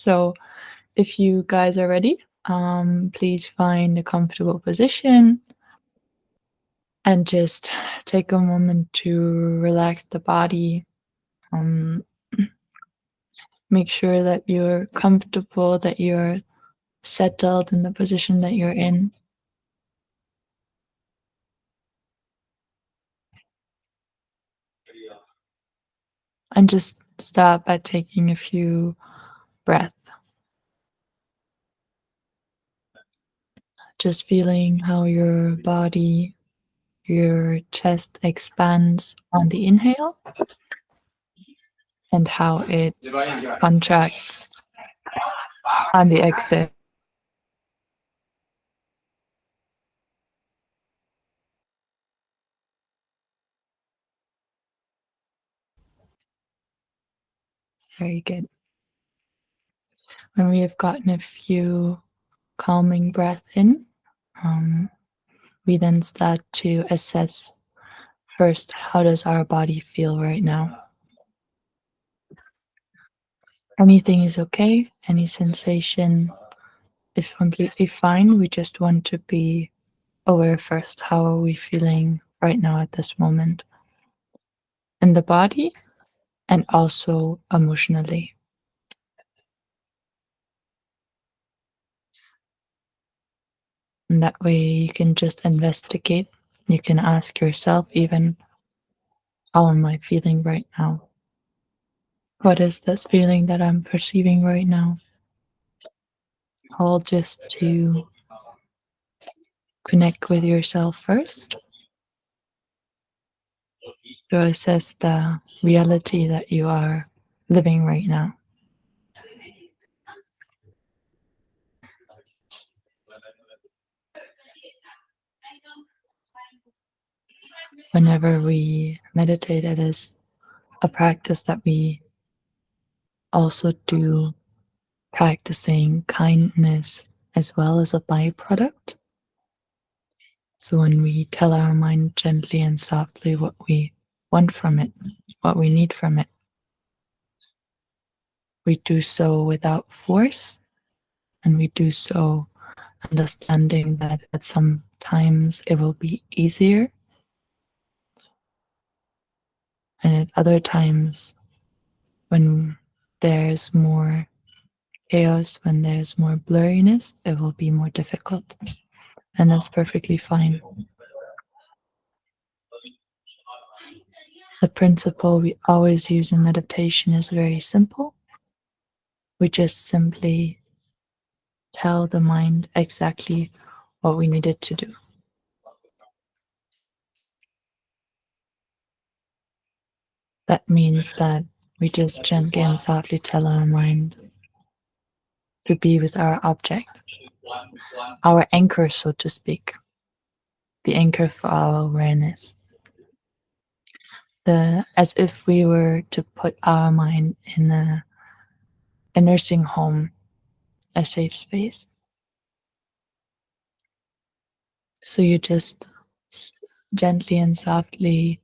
So if you guys are ready, please find a comfortable position and just take a moment to relax the body. Um, Make sure that you're comfortable, that you're settled in the position that you're in, and just start by taking a few breaths, just feeling how your body, your chest expands on the inhale and how it contracts on the exhale. Very good. When we have gotten a few calming breaths in, um, we then start to assess first, how does our body feel right now? Anything is okay, any sensation is completely fine. We just want to be aware first. How are we feeling right now at this moment in the body and also emotionally? And that way you can just investigate. You can ask yourself, even, how am I feeling right now? What is this feeling that I'm perceiving right now? All just to connect with yourself first, to assess the reality that you are living right now. Whenever we meditate, it is a practice that we also do, practicing kindness as well as a byproduct. So when we tell our mind gently and softly what we want from it, what we need from it, we do so without force, and we do so understanding that at some times it will be easier, and at other times, when there's more chaos, when there's more blurriness, it will be more difficult. And that's perfectly fine. The principle we always use in meditation is very simple. We just simply tell the mind exactly what we need it to do. That means that we just gently and softly tell our mind to be with our object, our anchor, so to speak, the anchor for our awareness. As if we were to put our mind in a nursing home, a safe space. So you just s- gently and softly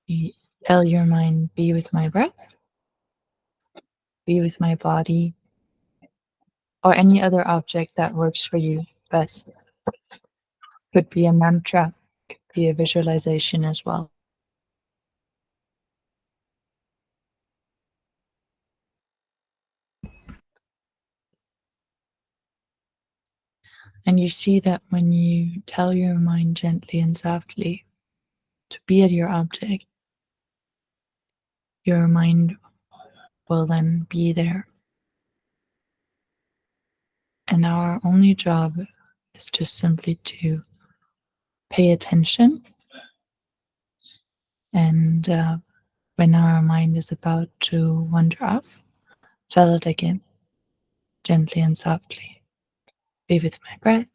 you tell your mind, be with my breath, be with my body, or any other object that works for you best. Could be a mantra, could be a visualization as well. And you see that when you tell your mind gently and softly to be at your object, your mind will then be there. And our only job is just simply to pay attention. And when our mind is about to wander off, tell it again, gently and softly. Be with my breath,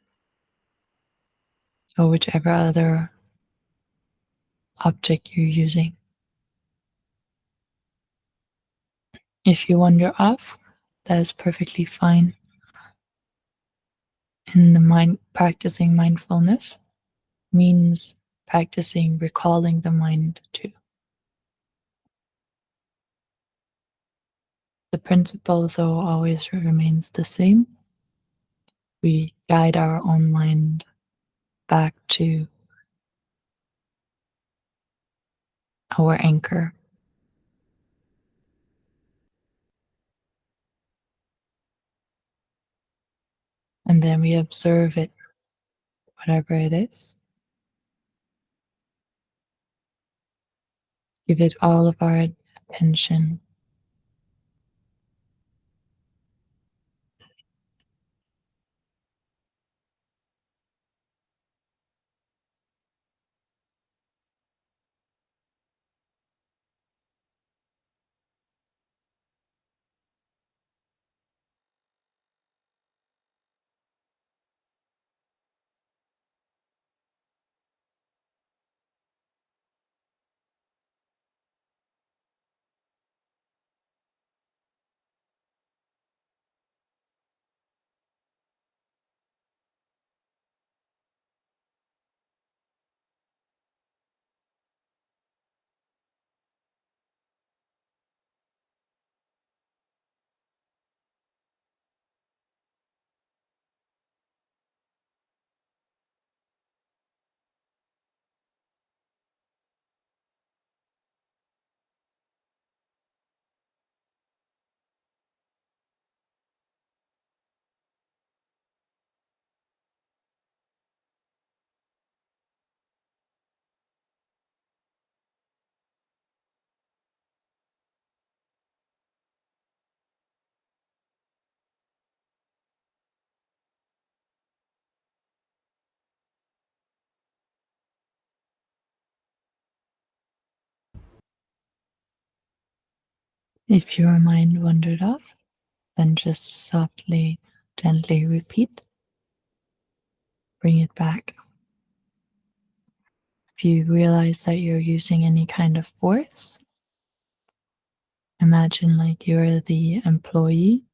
or whichever other object you're using. If you wander off, that is perfectly fine. In the mind practicing mindfulness, means practicing recalling the mind too. The principle, though, always remains the same. We guide our own mind back to our anchor, and then we observe it, whatever it is. Give it all of our attention. If your mind wandered off, then just softly, gently repeat, bring it back. If you realize that you're using any kind of force, imagine like you're the employee,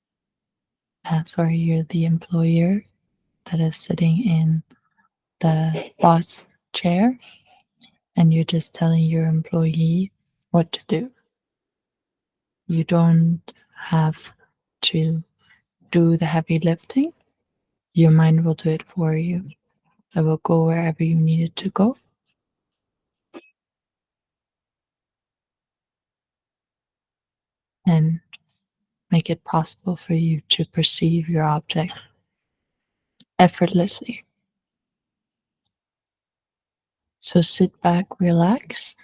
you're the employer that is sitting in the boss chair, and you're just telling your employee what to do. You don't have to do the heavy lifting. Your mind will do it for you. It will go wherever you need it to go, and make it possible for you to perceive your object effortlessly. So sit back, relax,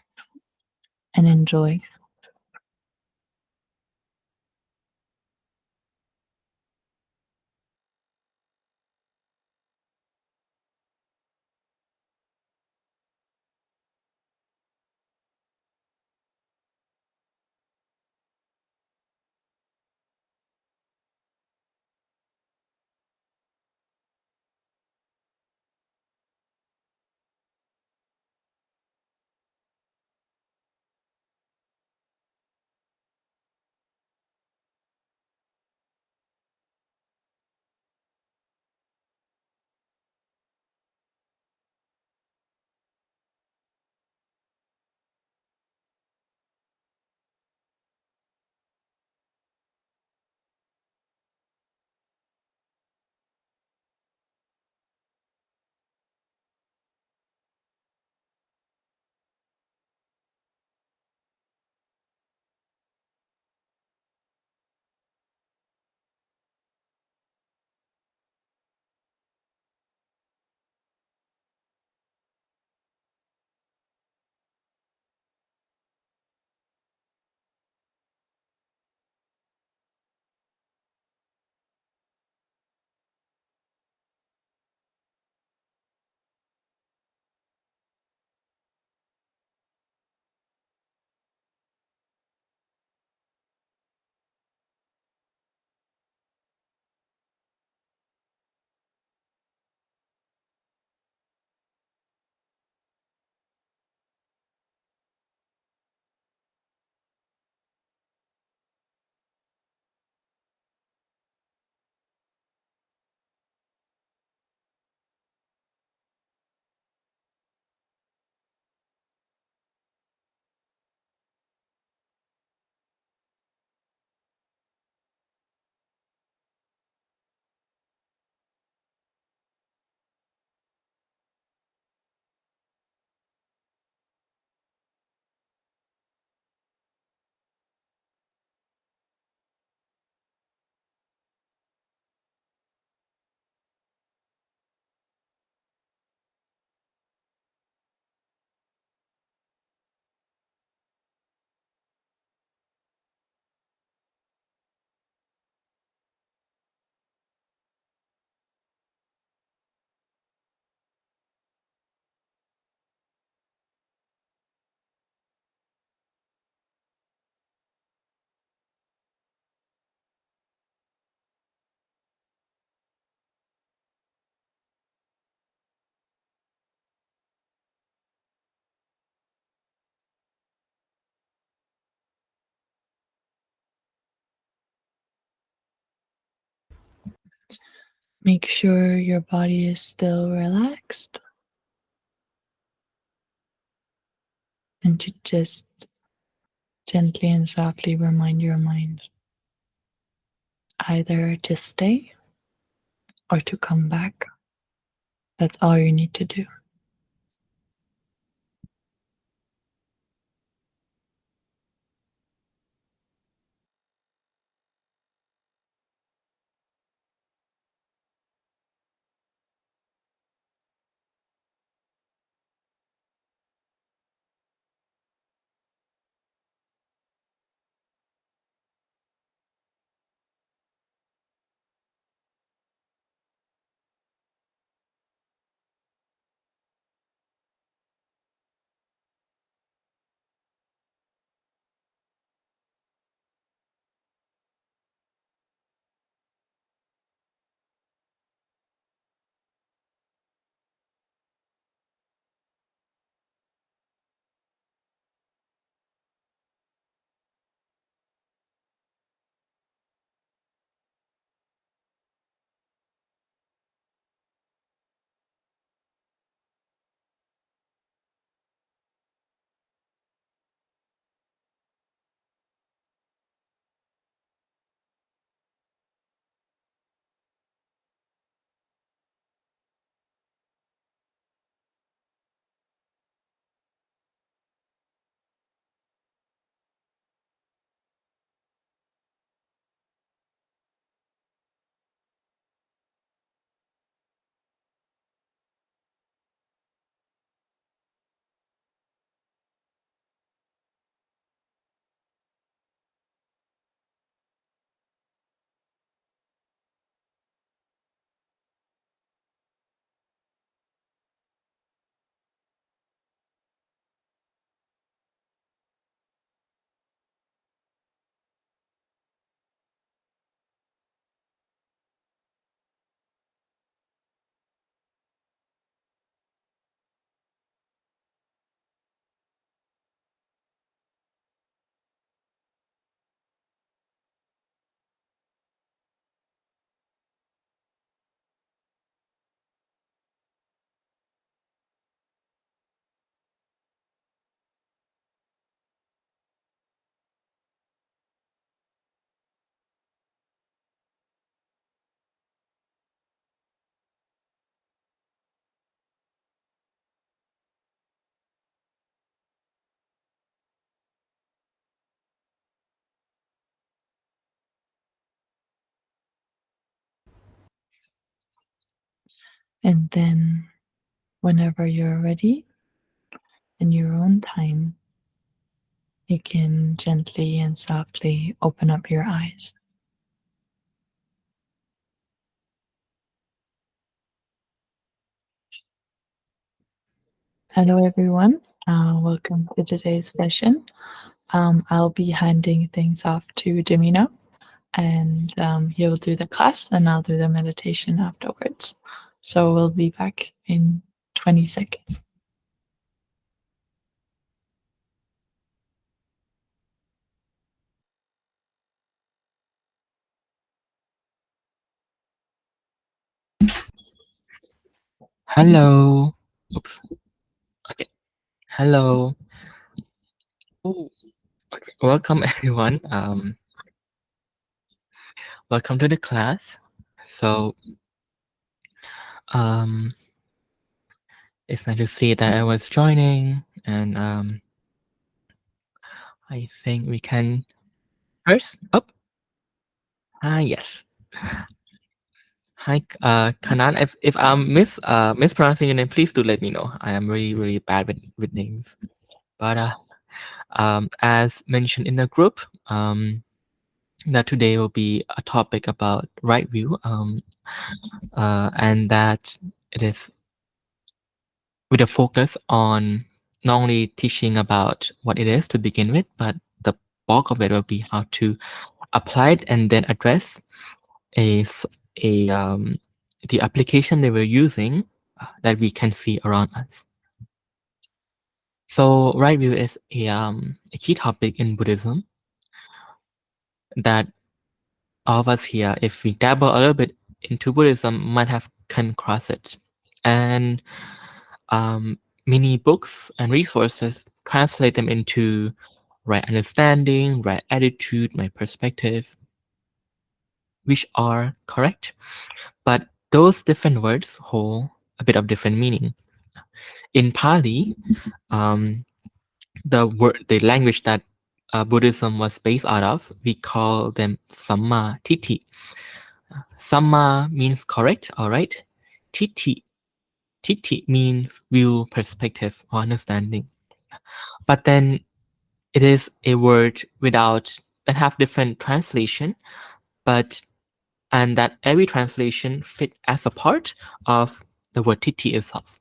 and enjoy. Make sure your body is still relaxed and to just gently and softly remind your mind either to stay or to come back. That's all you need to do. And then, whenever you're ready, in your own time, you can gently and softly open up your eyes. Hello, everyone. Welcome to today's session. I'll be handing things off to Jamina, and he'll do the class, and I'll do the meditation afterwards. So we'll be back in 20 seconds. Hello. Oops. Okay. Hello. Oh, okay. Welcome everyone. Welcome to the class. So, um, it's nice to see that I was joining, and I think we can first. Oh, yes. Hi, Kanan. If I'm mispronouncing your name, please do let me know. I am really bad with names. But as mentioned in the group, that today will be a topic about right view. And that it is with a focus on not only teaching about what it is to begin with, but the bulk of it will be how to apply it and then address a s- a the application that we're using that we can see around us. So right view is a key topic in Buddhism that all of us here, if we dabble a little bit into Buddhism might have come across it. And many books and resources translate them into right understanding, right attitude, right perspective, which are correct. But those different words hold a bit of different meaning. In Pali, the language that Buddhism was based out of, we call them Samma Tithi. Samma means correct, all right. Tithi means view, perspective, or understanding. But then it is a word without that have different translation, but and that every translation fit as a part of the word Tithi itself.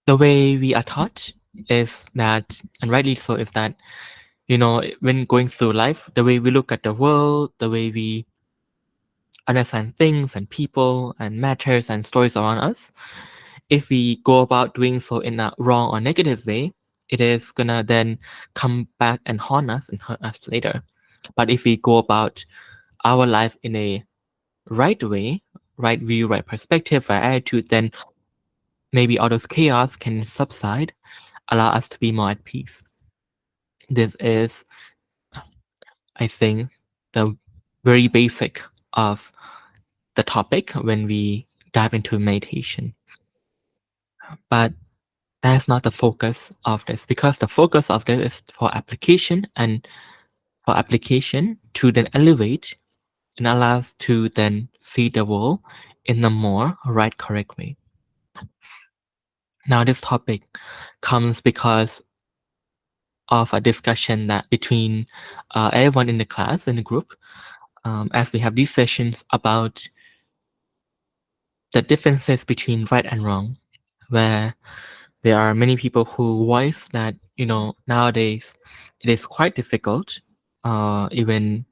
The way we are taught is that, and rightly so, is that, you know, when going through life, the way we look at the world, the way we understand things and people and matters and stories around us, if we go about doing so in a wrong or negative way, it is gonna then come back and haunt us and hurt us later. But if we go about our life in a right way, right view, right perspective, right attitude, then maybe all those chaos can subside, allow us to be more at peace. This is, I think, the very basic of the topic when we dive into meditation. But that's not the focus of this, because the focus of this is for application, and for application to then elevate and allow us to then see the world in a more right, correct way. Now, this topic comes because of a discussion that between everyone in the class, in the group, as we have these sessions about the differences between right and wrong, where there are many people who voice that, you know, nowadays it is quite difficult, even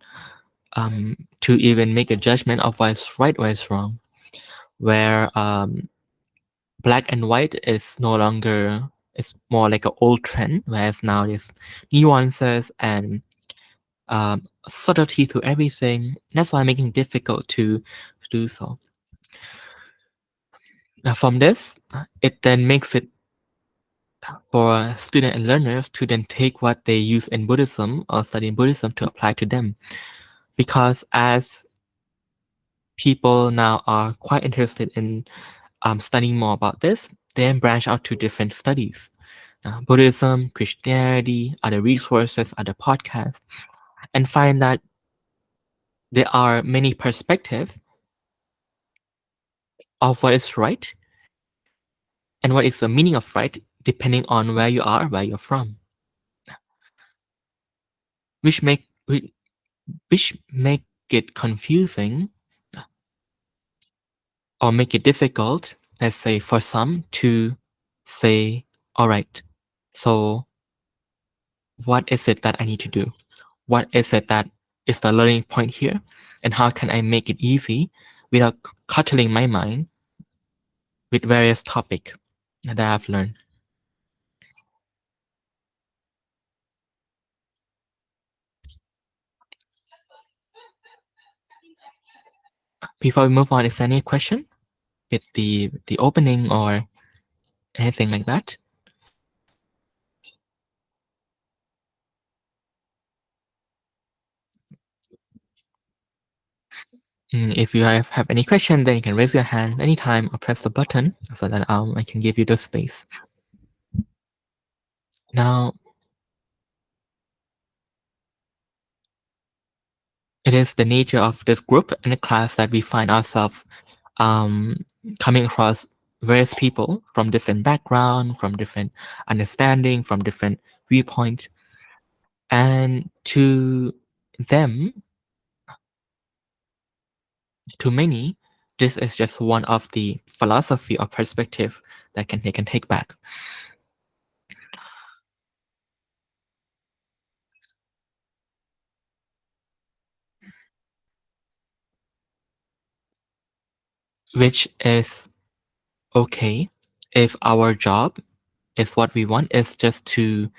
to even make a judgment of what is right, what is wrong, where black and white is no longer, it's more like an old trend, whereas now there's nuances and subtlety to everything. That's why making it difficult to do so. Now, from this, it then makes it for students and learners to then take what they use in Buddhism or study in Buddhism to apply to them. Because as people now are quite interested in studying more about this, they then branch out to different studies. Buddhism, Christianity, other resources, other podcasts, and find that there are many perspectives of what is right and what is the meaning of right, depending on where you are, where you're from, which make it confusing or make it difficult, let's say, for some to say, all right, so what is it that I need to do? What is it that is the learning point here? And how can I make it easy without cluttering my mind with various topics that I've learned? Before we move on, is there any question with the opening or anything like that? If you have any question, then you can raise your hand anytime or press the button so that I can give you the space. Now, it is the nature of this group and the class that we find ourselves coming across various people from different background, from different understanding, from different viewpoint, and to them, to many, this is just one of the philosophy or perspective that they can take back. Which is okay if our job is what we want is just to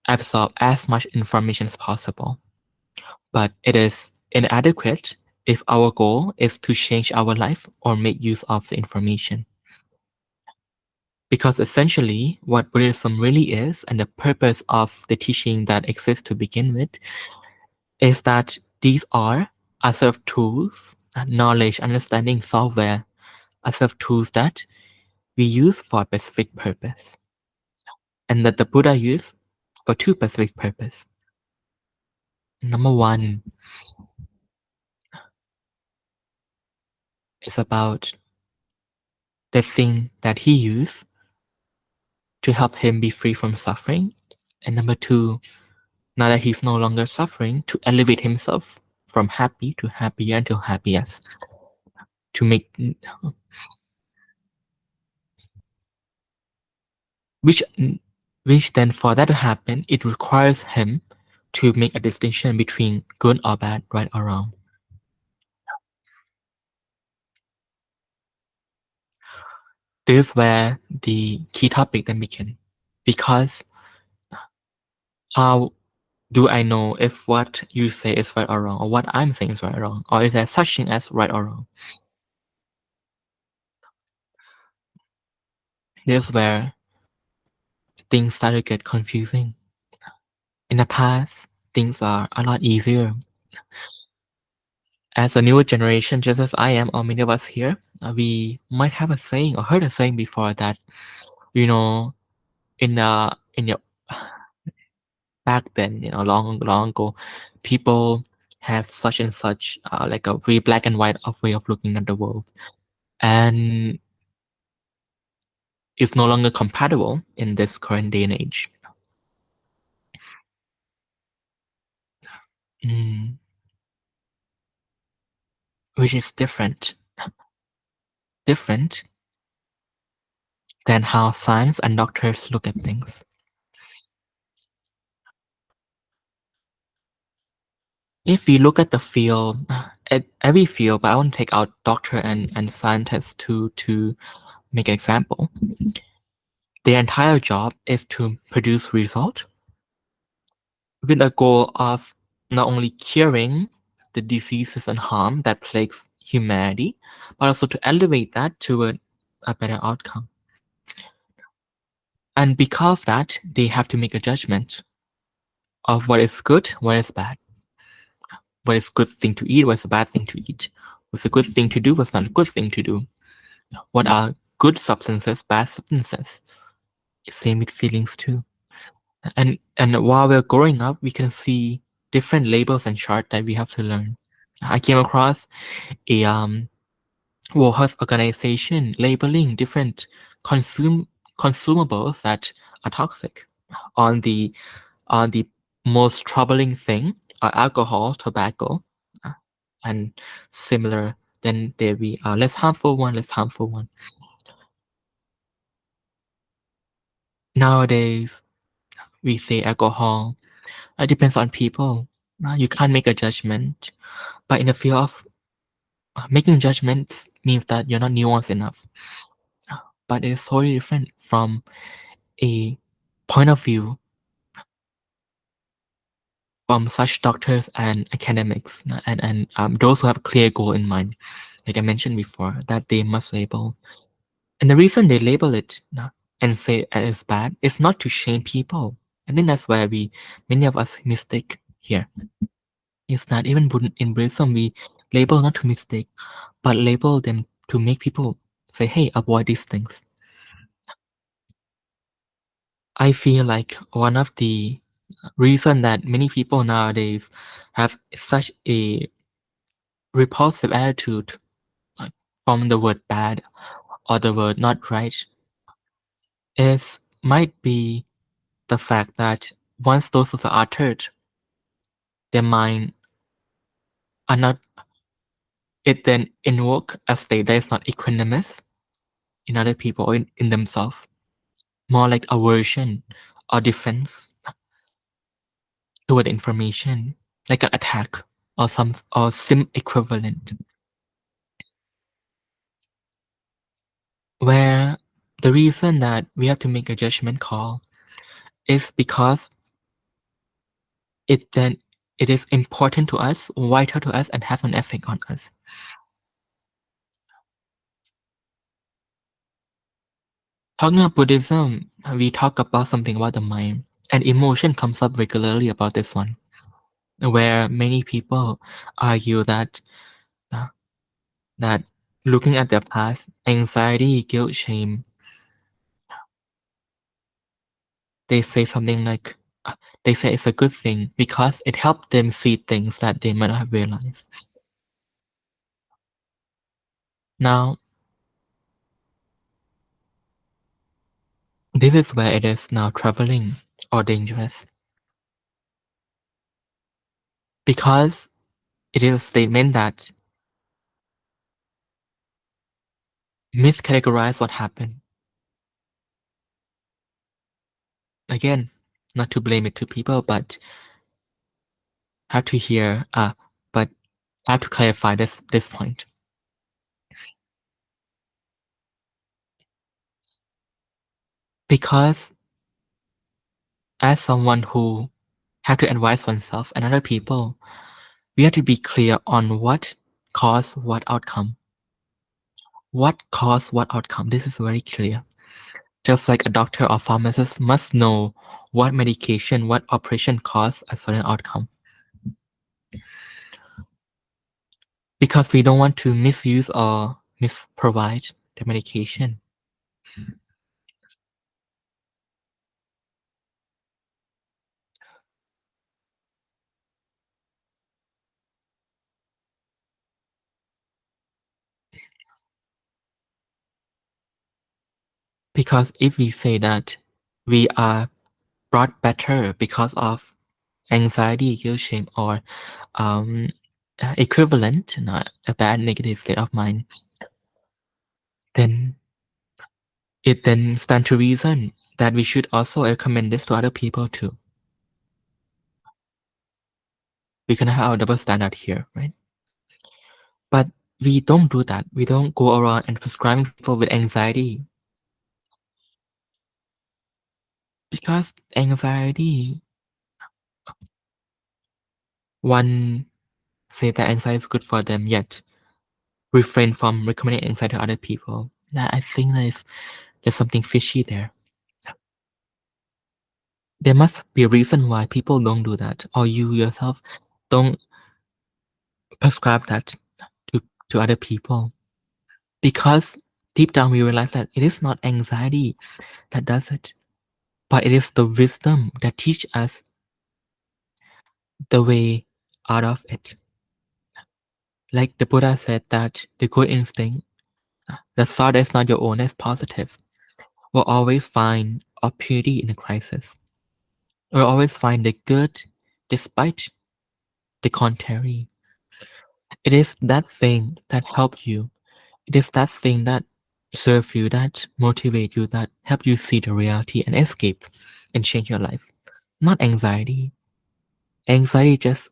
absorb as much information as possible. But it is inadequate if our goal is to change our life or make use of the information. Because essentially, what Buddhism really is, and the purpose of the teaching that exists to begin with, is that these are a set of tools, knowledge, understanding, software, a set of tools that we use for a specific purpose, and that the Buddha used for two specific purposes. Number one is about the thing that he used to help him be free from suffering, and number two, now that he's no longer suffering, to elevate himself from happy to happier until happiest, to make which which then for that to happen, it requires him to make a distinction between good or bad, right or wrong. This is where the key topic then begin, because how do I know if what you say is right or wrong, or what I'm saying is right or wrong, or is there such thing as right or wrong? This is where things start to get confusing. In the past, things are a lot easier. As a newer generation, just as I am, or many of us here, we might have a saying or heard a saying before that, you know, in your back then, long ago, people have such and such like a very black and white of way of looking at the world, and it's no longer compatible in this current day and age. Mm, which is different than how science and doctors look at things. If we look at the field, at every field, but I want to take out doctor and scientist to make an example. Their entire job is to produce result with a goal of not only curing the diseases and harm that plagues humanity, but also to elevate that to a better outcome. And because of that, they have to make a judgment of what is good, what is bad, what is good thing to eat, what's a bad thing to eat, what's a good thing to do, what's not a good thing to do, what are good substances, bad substances. Same with feelings too. And while we're growing up, we can see different labels and chart that we have to learn. I came across a World Health Organization labeling different consumables that are toxic. On the most troubling thing are alcohol, tobacco, uh, and similar. Then there be less harmful one. Nowadays, we say alcohol. It depends on people. You can't make a judgment. But in the field of making judgments means that you're not nuanced enough. But it is totally different from a point of view from such doctors and academics and those who have a clear goal in mind. Like I mentioned before, that they must label. And the reason they label it and say it is bad is not to shame people. I think that's where many of us mistake here. It's not even in Buddhism, we label not to mistake, but label them to make people say, hey, avoid these things. I feel like one of the reason that many people nowadays have such a repulsive attitude from the word bad or the word not right might be the fact that once those thoughts are uttered, their mind are not. It then invoke a state that is not equanimous in other people or in themselves, more like aversion or defense toward information, like an attack or sim equivalent, where the reason that we have to make a judgment call is because it then it is important to us, vital to us, and have an effect on us. Talking about Buddhism, we talk about something about the mind, and emotion comes up regularly about this one, where many people argue that uh, that looking at their past, anxiety, guilt, shame, they say something like they say it's a good thing because it helped them see things that they might not have realized. Now, this is where it is now troubling or dangerous, because it is a statement that miscategorize what happened. Again, not to blame it to people, but have to hear, but have to clarify this point. Because as someone who have to advise oneself and other people, we have to be clear on what caused what outcome. What caused what outcome? This is very clear. Just like a doctor or pharmacist must know what medication, what operation caused a certain outcome. Because we don't want to misuse or misprovide the medication. Because if we say that we are brought better because of anxiety, guilt, shame, or um, equivalent, not a bad negative state of mind, then it then stands to reason that we should also recommend this to other people too. We can have our double standard here, right? But we don't do that. We don't go around and prescribing people with anxiety, because anxiety, one say that anxiety is good for them, yet refrain from recommending anxiety to other people. I think there's something fishy there. There must be a reason why people don't do that, or you yourself don't prescribe that to other people. Because deep down we realize that it is not anxiety that does it, but it is the wisdom that teach us the way out of it. Like the Buddha said that the good instinct, the thought that is not your own, is positive, will always find a purity in a crisis. Will always find the good despite the contrary. It is that thing that helps you. It is that thing that serve you, that motivate you, that help you see the reality and escape and change your life. Not anxiety. Anxiety is just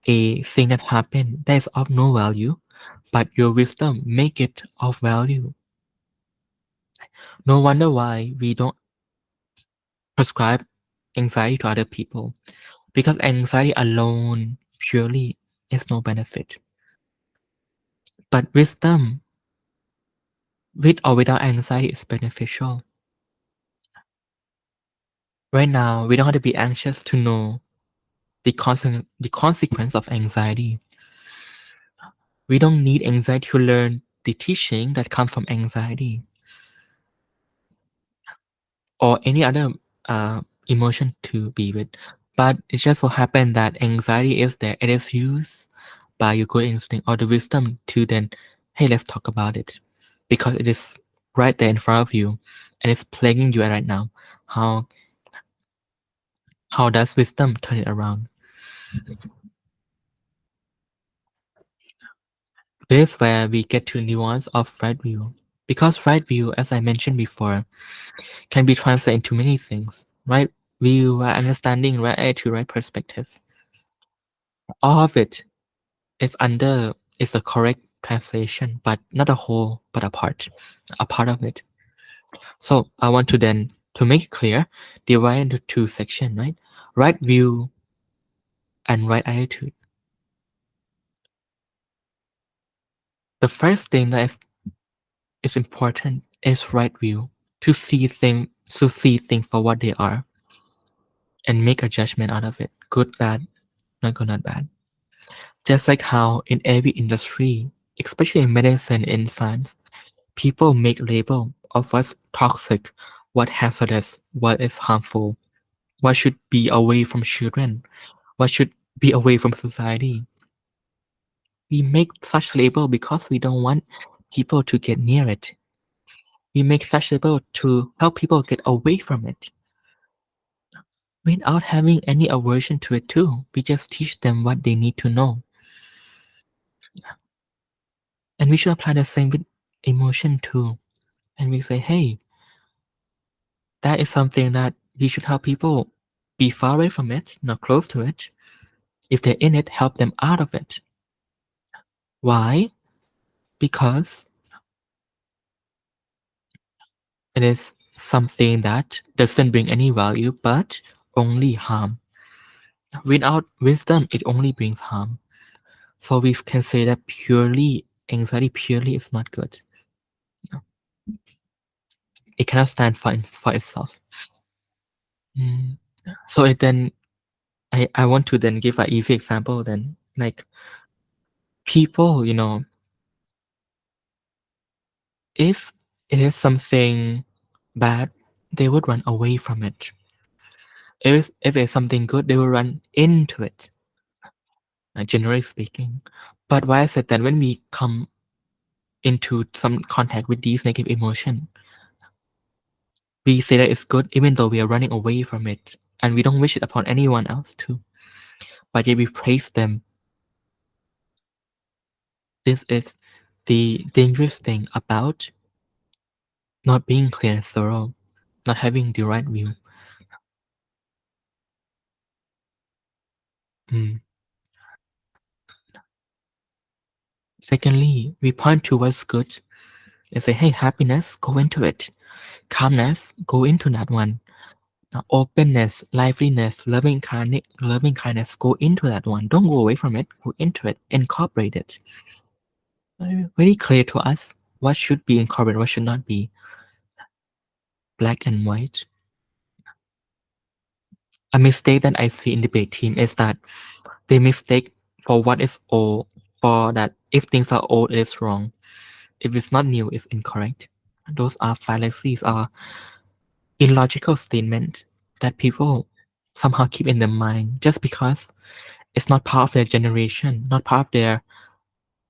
a thing that happened that is of no value, but your wisdom make it of value. No wonder why we don't prescribe anxiety to other people, because anxiety alone purely is no benefit. But wisdom, with or without anxiety, is beneficial. Right now, we don't have to be anxious to know the consequence of anxiety. We don't need anxiety to learn the teaching that come from anxiety or any other emotion to be with. But it just so happened that anxiety is there. It is used by your good instinct or the wisdom to then, hey, let's talk about it, because it is right there in front of you and it's plaguing you right now. How does wisdom turn it around? This is where we get to the nuance of right view. Because right view, as I mentioned before, can be translated into many things. Right view, right understanding, right attitude, right perspective. All of it is the correct translation, but not a whole, but a part of it. So I want to then, to make it clear, divide into two sections, right? Right view and right attitude. The first thing that is important is right view, to see things for what they are and make a judgment out of it. Good, bad, not good, not bad. Just like how in every industry, especially in medicine and science, people make label of what's toxic, what hazardous, what is harmful, what should be away from children, what should be away from society. We make such label because we don't want people to get near it. We make such label to help people get away from it without having any aversion to it too. We just teach them what they need to know. And we should apply the same with emotion too. And we say, hey, that is something that we should help people be far away from it, not close to it. If they're in it, help them out of it. Why? Because it is something that doesn't bring any value but only harm. Without wisdom, it only brings harm. So we can say that anxiety purely is not good. It cannot stand for itself. Mm. So I want to then give an easy example then. Like people, if it is something bad, they would run away from it. If it's something good, they will run into it, generally speaking. But why I said that when we come into some contact with these negative emotion, we say that it's good even though we are running away from it. And we don't wish it upon anyone else too. But yet we praise them. This is the dangerous thing about not being clear and thorough, not having the right view. Mm. Secondly, we point to what's good and say, hey, happiness, go into it. Calmness, go into that one. Now, openness, liveliness, loving kindness, go into that one. Don't go away from it. Go into it. Incorporate it. Very clear to us what should be incorporated, what should not be. Black and white. A mistake that I see in debate team is that they mistake for what is old, for that if things are old, it is wrong. If it's not new, it's incorrect. Those are fallacies, are illogical statements that people somehow keep in their mind just because it's not part of their generation, not part of their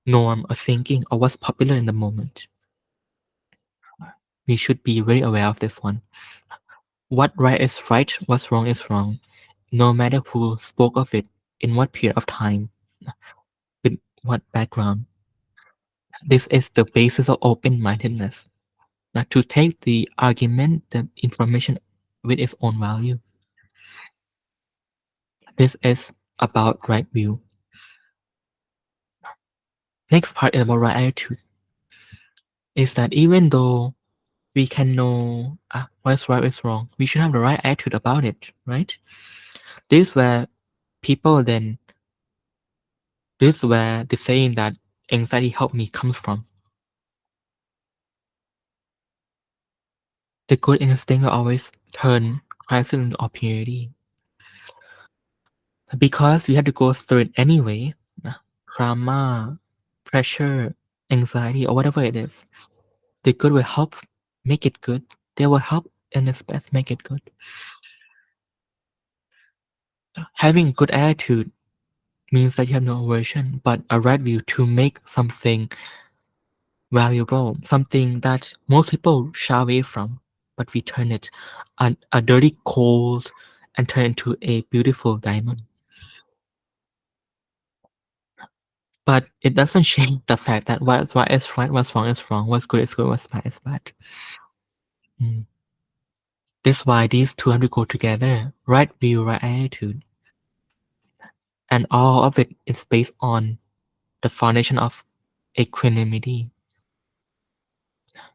norm or thinking or what's popular in the moment. We should be very aware of this one. What right is right, what's wrong is wrong, no matter who spoke of it, in what period of time, with what background. This is the basis of open-mindedness. Now, to take the argument, the information with its own value. This is about right view. Next part is about right attitude. Is that even though we can know what's right, what's wrong, we should have the right attitude about it, right? This is where people then, this is where the saying that anxiety helped me comes from. The good instinct will always turn crisis into opportunity. Because we had to go through it anyway, trauma, pressure, anxiety, or whatever it is, the good will help make it good. They will help in its best make it good. Having good attitude means that you have no aversion, but a right view to make something valuable, something that most people shy away from, but we turn it a dirty cold and turn it into a beautiful diamond. But it doesn't change the fact that what's right is right, what's wrong is wrong, what's good is good, what's bad is bad. Mm. That's why these two have to go together. Right view, right attitude. And all of it is based on the foundation of equanimity.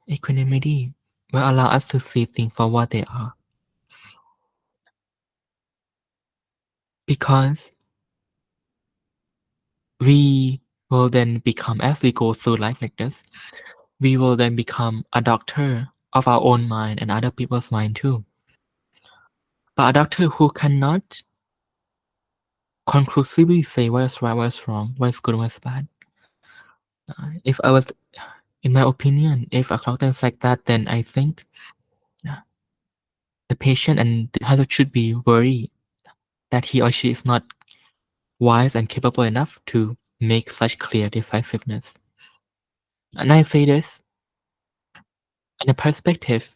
Equanimity will allow us to see things for what they are. Because we will then become, as we go through life like this, we will then become a doctor of our own mind and other people's mind too. But a doctor who cannot conclusively say what is right, what is wrong, what is good, what is bad. If I was, in my opinion, if a doctor is like that, then I think the patient and the hazard should be worried that he or she is not wise and capable enough to make such clear decisiveness. And I say this in the perspective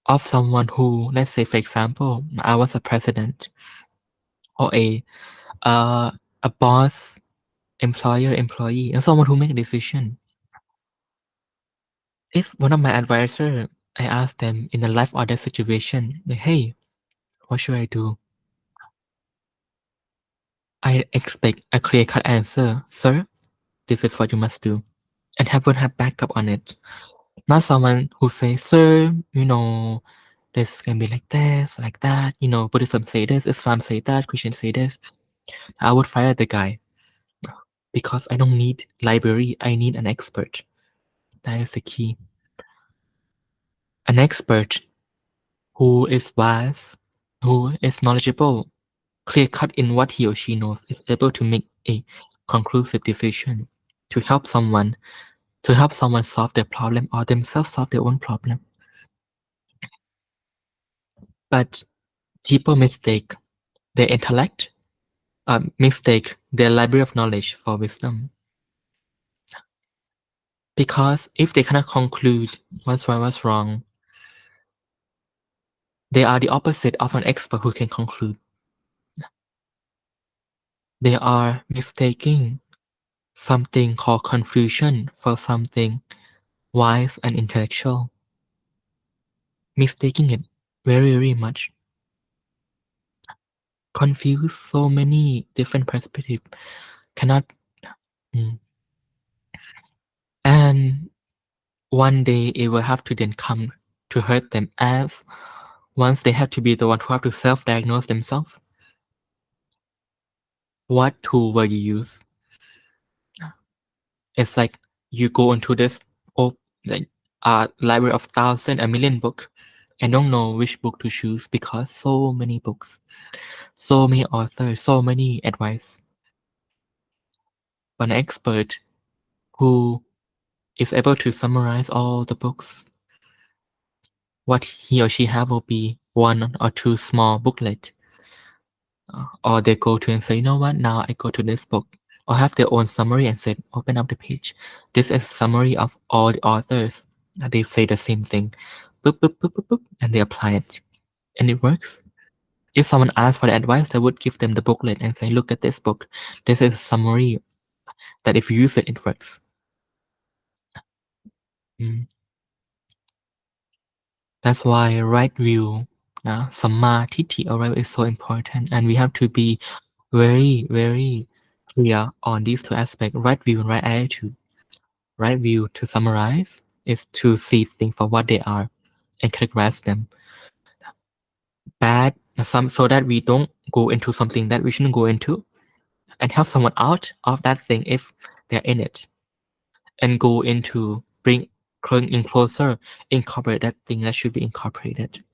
of someone who, let's say, for example, I was a president or a boss, employer, employee, and someone who make a decision. If one of my advisor, I ask them in a life or death situation, like, hey, what should I do? I expect a clear-cut answer, sir. This is what you must do, and would have backup on it. Not someone who says, sir, this can be like this, like that. Buddhism say this, Islam say that, Christian say this. I would fire the guy because I don't need library. I need an expert. That is the key. An expert who is wise, who is knowledgeable, clear-cut in what he or she knows, is able to make a conclusive decision to help someone solve their problem or themselves solve their own problem. But people mistake their intellect, mistake their library of knowledge for wisdom. Because if they cannot conclude what's right, what's wrong, they are the opposite of an expert who can conclude. They are mistaking something called confusion for something wise and intellectual. Mistaking it very, very much. Confuse so many different perspectives. Cannot. And one day it will have to then come to hurt them, as once they have to be the one who have to self-diagnose themselves. What tool will you use? It's like you go into this library of 1,000, 1,000,000 book, and don't know which book to choose because so many books, so many authors, so many advice. But an expert who is able to summarize all the books, what he or she have will be 1 or 2 small booklet. Or they go to and say, you know what, now I go to this book, or have their own summary and say, open up the page. This is a summary of all the authors. They say the same thing, boop, boop, boop, boop, boop, and they apply it. And it works. If someone asks for the advice, I would give them the booklet and say, look at this book. This is a summary that if you use it, it works. That's why right view, Samma Tithi, or right is so important. And we have to be very, very clear on these 2 aspects, right view and right attitude. Right view, to summarize, is to see things for what they are and categorize them. Bad, so that we don't go into something that we shouldn't go into, and help someone out of that thing if they're in it, and go into bring in closer, incorporate that thing that should be incorporated.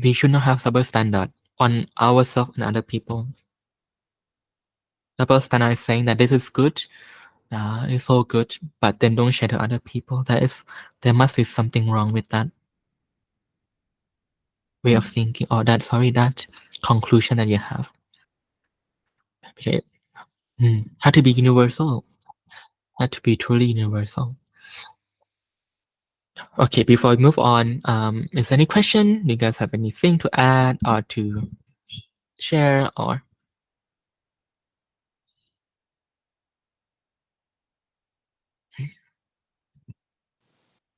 We should not have double standard on ourselves and other people. Double standard is saying that this is good, it's so good, but then don't share to other people. There must be something wrong with that way of thinking, or that conclusion that you have. Okay. Had to be universal. Had to be truly universal. Okay, before we move on, is there any question? Do you guys have anything to add or to share or?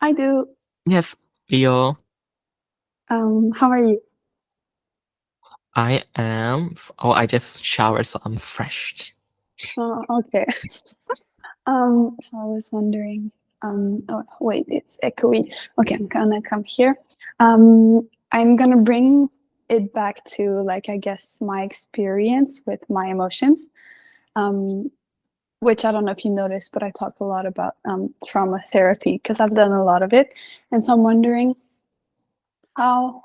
I do. Yes, Leo. How are you? I am. I just showered, so I'm fresh. Oh, okay. So I was wondering. Oh, wait, it's echoey. Okay, I'm gonna come here. I'm gonna bring it back to, like, I guess my experience with my emotions, which I don't know if you noticed, but I talked a lot about trauma therapy because I've done a lot of it. And so I'm wondering how,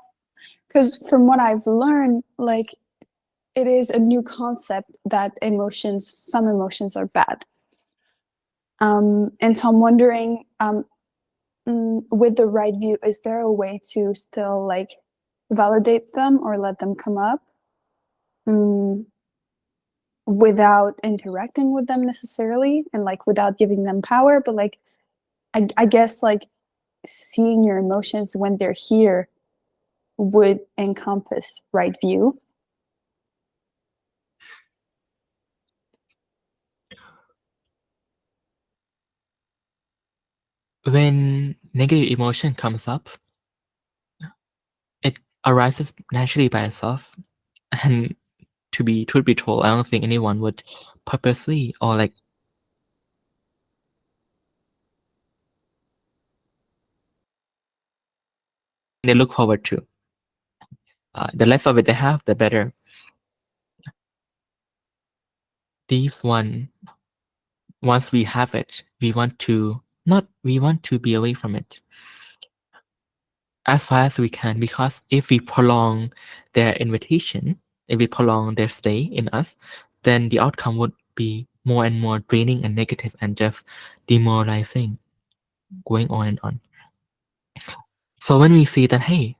because from what I've learned, like, it is a new concept that some emotions are bad. And so I'm wondering, with the right view, is there a way to still, like, validate them or let them come up without interacting with them necessarily, and, like, without giving them power, but, like, I guess, like, seeing your emotions when they're here would encompass right view? When negative emotion comes up, it arises naturally by itself. And truth be told, I don't think anyone would purposely or like they look forward to. The less of it they have, the better. Once we have it, we want to be away from it as far as we can, because if we prolong their invitation, if we prolong their stay in us, then the outcome would be more and more draining and negative and just demoralizing, going on and on. So when we see that, hey,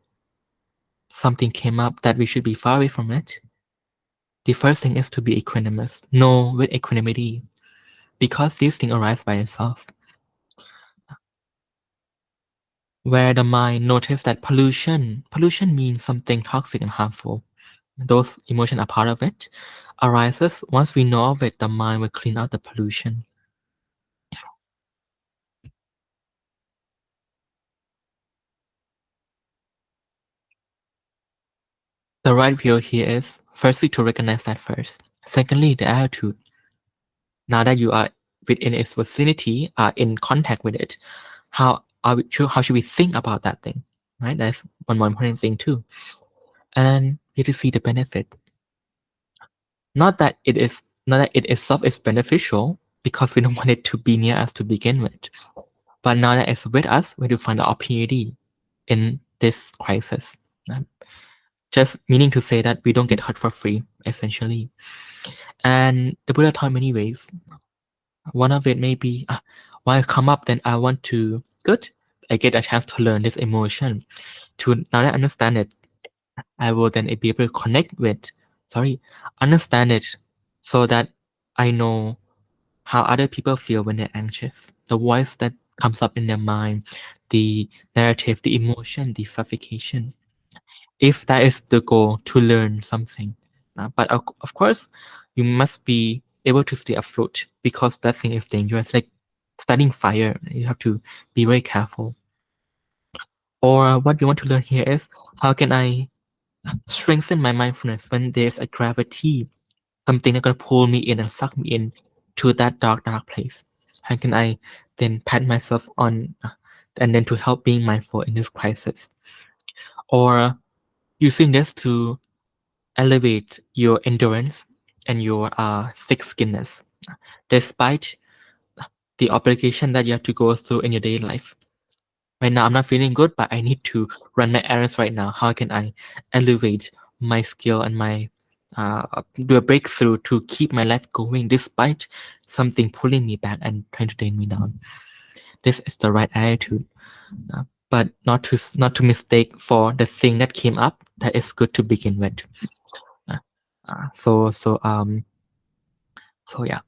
something came up that we should be far away from it, the first thing is to be equanimous. Know with equanimity, because these things arise by itself. Where the mind notices that pollution means something toxic and harmful. Those emotions are part of it. Arises, once we know of it, the mind will clean out the pollution. The right view here is, firstly, to recognize that first. Secondly, the attitude. Now that you are within its vicinity, are in contact with it, how should we think about that thing? Right? That's one more important thing too. And you have to see the benefit. Not that it itself is beneficial, because we don't want it to be near us to begin with. But now that it's with us, we have to find the opportunity in this crisis. Just meaning to say that we don't get hurt for free, essentially. And the Buddha taught many ways. One of it may be, when I come up, then I want to, good, I get a chance to learn this emotion. To now that I understand it, I will then be able to understand it, so that I know how other people feel when they're anxious. The voice that comes up in their mind, the narrative, the emotion, the suffocation. If that is the goal, to learn something. But of course, you must be able to stay afloat, because that thing is dangerous. Like studying fire, you have to be very careful. Or what you want to learn here is, how can I strengthen my mindfulness when there's a gravity, something that's gonna pull me in and suck me in to that dark place? How can I then pat myself on, and then to help being mindful in this crisis? Or using this to elevate your endurance and your thick-skinnedness, despite the obligation that you have to go through in your daily life. Right now, I'm not feeling good, but I need to run my errands right now. How can I elevate my skill and my do a breakthrough to keep my life going despite something pulling me back and trying to drain me down? This is the right attitude, but not to mistake for the thing that came up that is good to begin with. So yeah.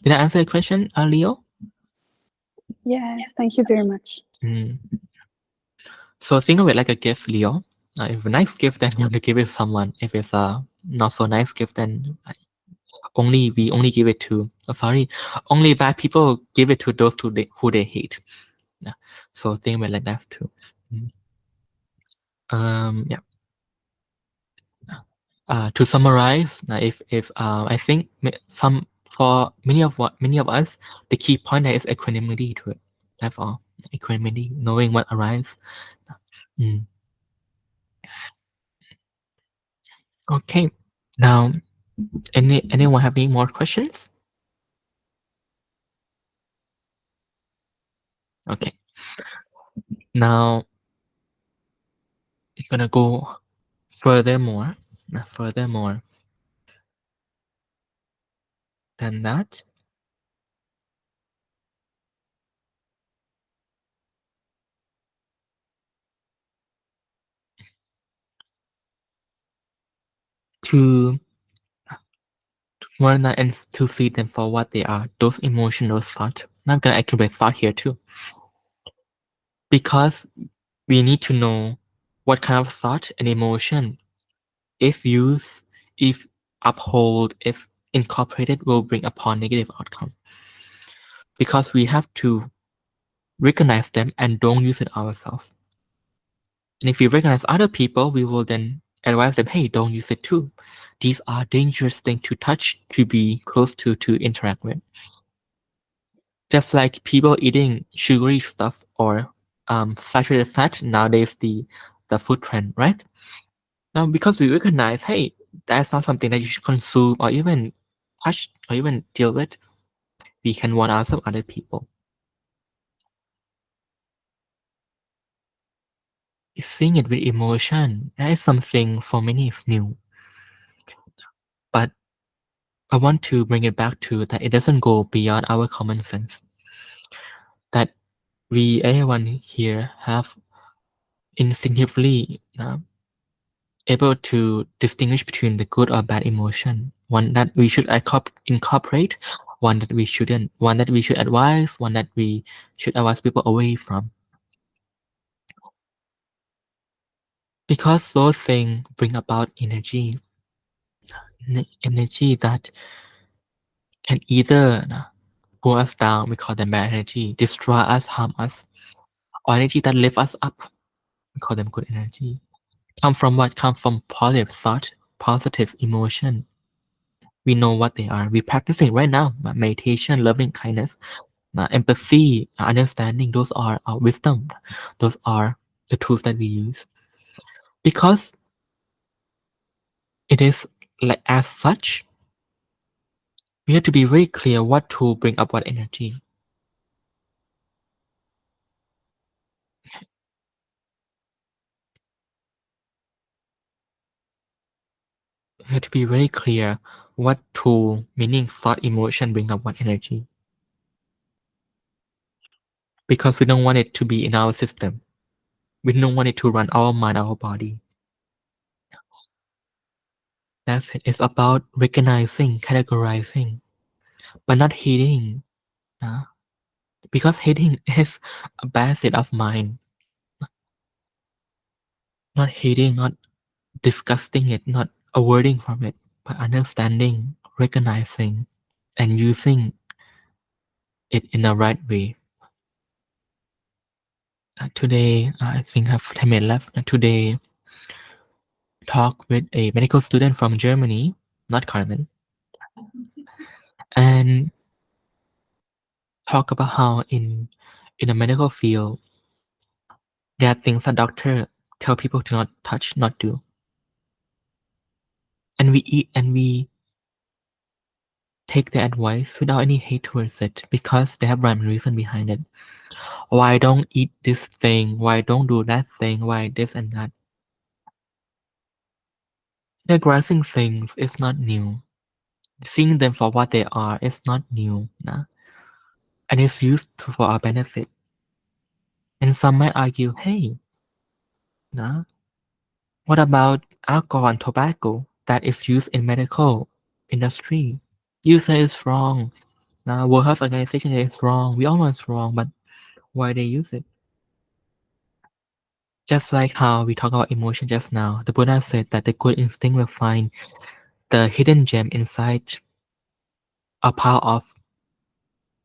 Did I answer your question, Leo? Yes, thank you very much. So think of it like a gift, Leo. If a nice gift, then you want to give it to someone. If it's a not so nice gift, then we only give it to. Only bad people give it to those who they hate. Yeah. So think of it like that too. Yeah. To summarize, if I think for many of us, the key point there is equanimity to it. That's all. Equanimity, knowing what arises. Okay. Now, anyone have any more questions? Okay. Now, it's gonna go furthermore than that. To more than that, and to see them for what they are, those emotional thoughts. Not gonna activate thought here too, because we need to know what kind of thought and emotion, if used, if uphold, if incorporated, will bring upon negative outcome. Because we have to recognize them and don't use it ourselves. And if we recognize other people, we will then advise them, hey, don't use it too. These are dangerous things to touch, to be close to interact with. Just like people eating sugary stuff or saturated fat nowadays, the food trend, right? Now, because we recognize, hey, that's not something that you should consume or even touch or even deal with, we can warn out some other people. Seeing it with emotion, that is something for many is new. But I want to bring it back to that it doesn't go beyond our common sense. That we, everyone here, have instinctively able to distinguish between the good or bad emotion. One that we should incorporate, one that we shouldn't, one that we should advise, one that we should advise people away from. Because those things bring about energy that can either pull us down, we call them bad energy, destroy us, harm us, or energy that lift us up, we call them good energy. Come from what? Come from positive thought, positive emotion. We know what they are. We're practicing right now. Meditation, loving kindness, empathy, understanding. Those are our wisdom. Those are the tools that we use. Because it is like as such, we have to be very clear what to bring up what energy. We have to be very clear what tool, meaning thought, emotion, bring up what energy. Because we don't want it to be in our system. We don't want it to run our mind, our body. That's it. It's about recognizing, categorizing, but not hating. Because hating is a bad state of mind. Not hating, not disgusting it, not avoiding from it, but understanding, recognizing, and using it in the right way. Today, I think I have 10 minutes left. Today, talk with a medical student from Germany, not Carmen, and talk about how in the medical field, there are things that doctor tell people to not touch, not do. And we eat and we take the advice without any hate towards it because they have rhyme and reason behind it. Why don't eat this thing? Why don't do that thing? Why this and that? Categorizing things is not new. Seeing them for what they are is not new. And it's used for our benefit. And some might argue, hey, what about alcohol and tobacco that is used in medical industry? You say it's wrong. World Health Organization says it's wrong. We all know it's wrong, but why they use it? Just like how we talk about emotion just now, the Buddha said that the good instinct will find the hidden gem inside a pile of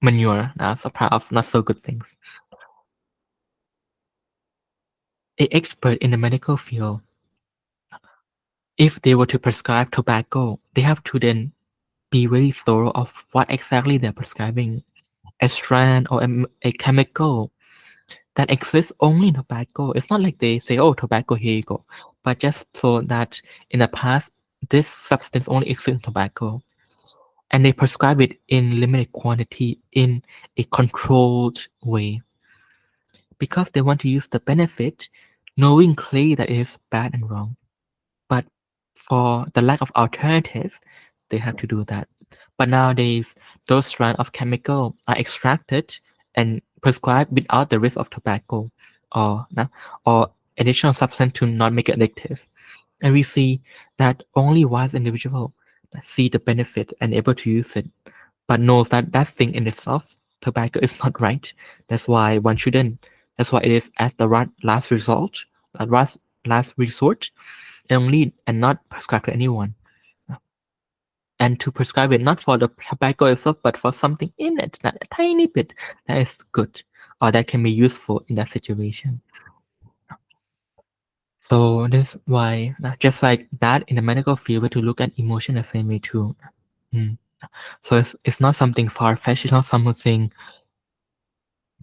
manure, so a pile of not so good things. An expert in the medical field, if they were to prescribe tobacco, they have to then be very thorough of what exactly they're prescribing. A strand or a chemical that exists only in tobacco. It's not like they say, oh, tobacco, here you go. But just so that in the past, this substance only exists in tobacco, and they prescribe it in limited quantity in a controlled way because they want to use the benefit, knowing clearly that it is bad and wrong. But for the lack of alternative, they have to do that. But nowadays, those strands of chemical are extracted and prescribed without the risk of tobacco or additional substance to not make it addictive. And we see that only wise individual see the benefit and able to use it, but knows that that thing in itself, tobacco, is not right. That's why one shouldn't. That's why it is as the last resort, last resort, only and not prescribed to anyone. And to prescribe it not for the tobacco itself, but for something in it, that a tiny bit that is good or that can be useful in that situation. So that's why, just like that in the medical field, we to look at emotion the same way too. So it's not something far-fetched, it's not something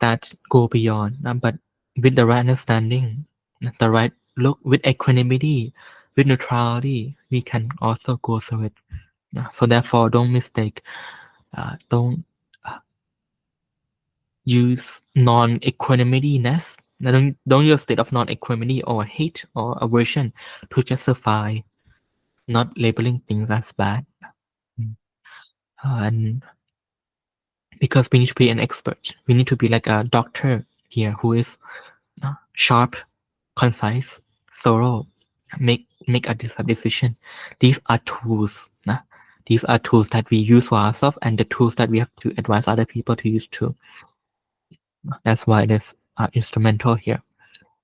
that go beyond, but with the right understanding, the right look, with equanimity, with neutrality, we can also go through it. So therefore, don't mistake, don't use non-equanimity-ness. Don't use a state of non-equanimity or hate or aversion to justify not labeling things as bad. And because we need to be an expert, we need to be like a doctor here who is sharp, concise, thorough, make a decision. These are tools. These are tools that we use for ourselves and the tools that we have to advise other people to use too. That's why it is instrumental here.